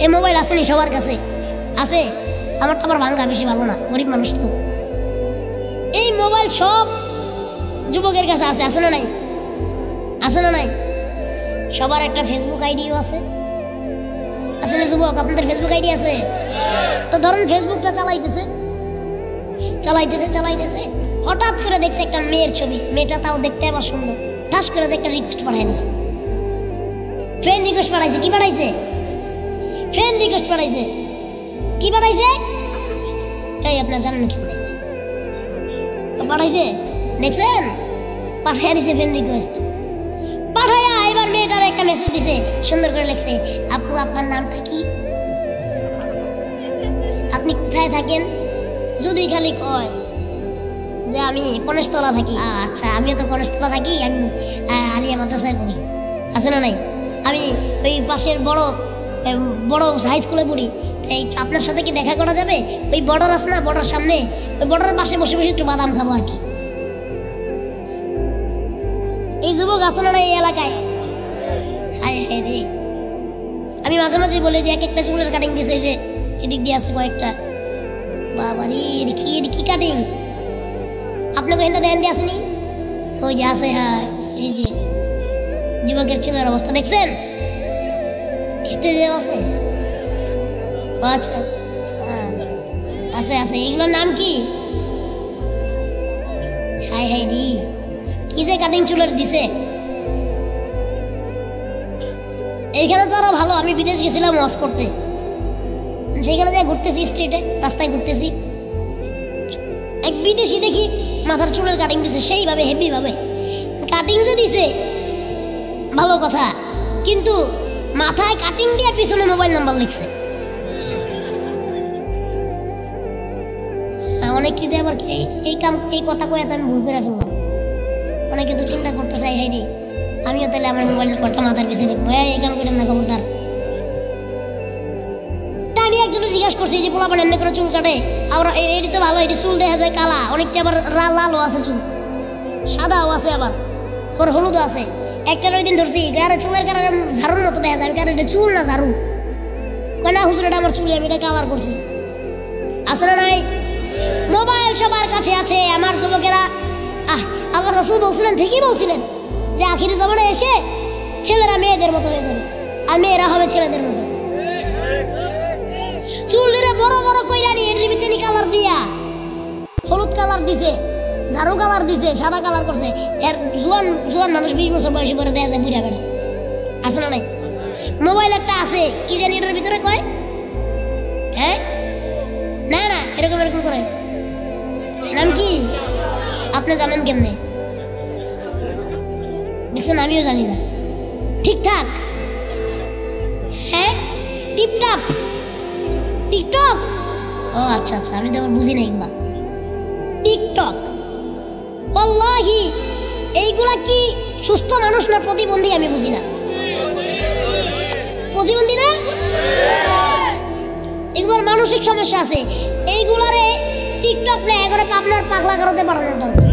এই মোবাইল আসেনি সবার কাছে? আছে। আমার তো আবার ভাঙ্গা, বেশি ভালো না, গরিব মানুষ তো। এই মোবাইল সব যুবকের কাছে আছে, আছে না নাই? আছে না নাই? সবার একটা ফেসবুক আইডিও আছে, আছে না যুবক? আপনাদের ফেসবুক আইডি আছে? তো ধরুন ফেসবুকটা চালাইতেছে চালাইতেছে চালাইতেছে, হঠাৎ করে দেখছে একটা মেয়ের ছবি, মেয়েটা তাও দেখতে আবার সুন্দর, ঠাস করে একটা রিকোয়েস্ট পাঠাই দিছে, ফ্রেন্ড রিকোয়েস্ট পাঠাইছে। কি পাঠাইছে? ফ্রেন্ড রিকোয়েস্ট পাঠাইছে। কি পাঠাইছে? এই আপনার জানেন কি পাঠাইছে? দেখছেন? পাঠাইয়া দিছে ফ্রেন্ড রিকোয়েস্ট। পাঠাইয়া এবার মেয়েটার একটা মেসেজ দিছে, সুন্দর করে লিখছে, আপু আপনার নামটা কি, আপনি কোথায় থাকেন? যদি খালি কয় যে আমি কনেশতলা থাকি, আচ্ছা আমিও তো কনেশতলা থাকি, আমি আলিয়া মাদ্রাসায় পড়ি, আছে না নাই? আমি ওই পাশের বড় হাই স্কুলে পড়ি, তাই আপনার সাথে কি দেখা করা যাবে? ওই বর্ডার আছে না, বর্ডার সামনে, ওই বর্ডারের পাশে বসে বসে একটু বাদাম খাবো আর কি। এই যুবক আছে না এই এলাকায়? হায় হায় রে, আমি মাঝে মাঝে বলি যে এক একটা চুলের কাটিং দিছে, যে এদিক দিয়ে আছে কয়েকটা, বাবারে এটা কি কাটিং? আপনাকে এখানটা দেখেন দিয়ে আসেনি? ওই যে আছে, হ্যাঁ এই যে যুবকের চুলের অবস্থা দেখছেন, স্টেজে আছে। আচ্ছা হ্যাঁ আছে আছে, এগুলোর নাম কি? হাই হাই রি, কি যে কাটিং চুলের দিছে। এইখানে তো আরো ভালো, আমি বিদেশ গেছিলাম ওয়াশ করতে, সেখানে যা ঘুরতেছি, স্ট্রিটে রাস্তায় ঘুরতেছি, এক বিদেশি দেখি মাথার চুলের কাটিং দিছে, সেইভাবে হেভি ভাবে কাটিং যে দিছে ভালো কথা, কিন্তু মাথায় কাটিং দিয়ে পিছনে মোবাইল নাম্বার লিখছে। অনেকটি দিয়ে আবার এই কথা কয়ে তো আমি ভুল করে ফেললাম। অনেকে তো চিন্তা করতে চাই, হাই রে আমিও তাহলে আমার মোবাইল নাম্বারটা মাথার পিছনে লিখবো, এই কাম করেন না খবরদার। তা আমি একজনে জিজ্ঞাসা করছি যে পোলাপান এমনি করে চুল কাটে, আবার এটি তো ভালো, এটি চুল দেখা যায় কালা, অনেকটা আবার লালও আছে, চুল সাদাও আছে, আবার হলুদও আছে। একটা ওই দিন ধরছি গায়ে চুলের কারণে ঝাড়ুর মতো দেখা যায়, কারণ এটা চুল না ঝাড়ু, কয় না হুজুর এটা আমার চুল, আমি এটা কাভার করছি। আছে না নাই? মোবাইল সবার কাছে আছে। আমার যুবকেরা, আল্লাহ রাসূল বলছিলেন, ঠিকই বলছিলেন, যে আখিরি জামানায় এসে ছেলেরা মেয়েদের মতো হয়ে যাবে আর মেয়েরা হবে ছেলেদের মতো। চুলরে বড় বড় কইরা নিয়ে এর ভিতরে কালার দিয়া, হলুদ কালার দিছে, ঝাড়ু কালার দিছে, সাদা কালার করছে। এর জোয়ান মানুষ 20 বছর বয়সে করে দেয়া যায় বুড়া বেড়া, আছে না নাই? মোবাইল একটা আছে, কি জানি এটার ভিতরে কয়, হ্যাঁ না না এরকম এরকম করে, নাম কি আপনি জানেন কেমনে? দেখছেন, আমিও জানি না। ঠিকঠাক, হ্যাঁ টিপটাপ, টিকটক, ও আচ্ছা আচ্ছা, আমি তো আবার বুঝি না এগুলা। টিকটক, ওয়াল্লাহি এইগুলা কি সুস্থ মানুষ না প্রতিবন্ধী আমি বুঝি না। প্রতিবন্ধী না, এগুলোর মানসিক সমস্যা আছে। এইগুলারে টিকটক না এগুলো আপনার পাগলা করতে পারানোর দরকার।